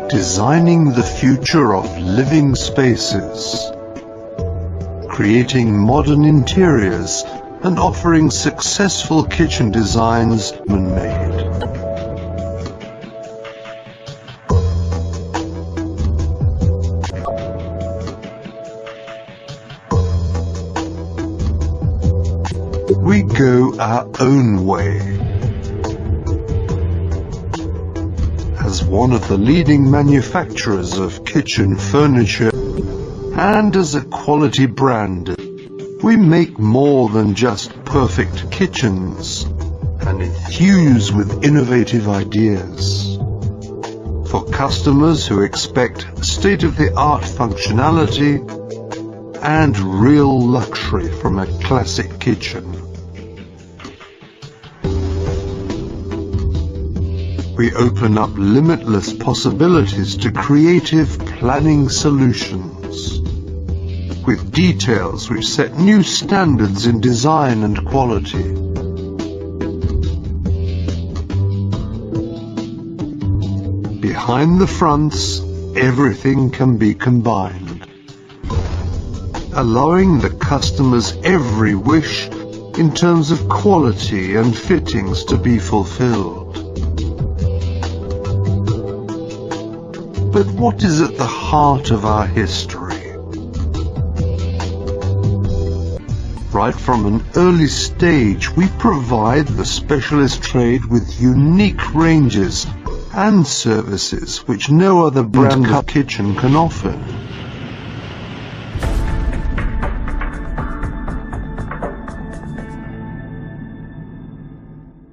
Designing the future of living spaces, creating modern interiors and offering successful kitchen designs man-made. We go our own way. As one of the leading manufacturers of kitchen furniture and as a quality brand, we make more than just perfect kitchens and infuse with innovative ideas. For customers who expect state-of-the-art functionality and real luxury from a classic kitchen. We open up limitless possibilities to creative planning solutions, with details which set new standards in design and quality. Behind the fronts, everything can be combined, allowing the customer's every wish in terms of quality and fittings to be fulfilled. But what is at the heart of our history? Right from an early stage, we provide the specialist trade with unique ranges and services which no other brand of kitchen can offer.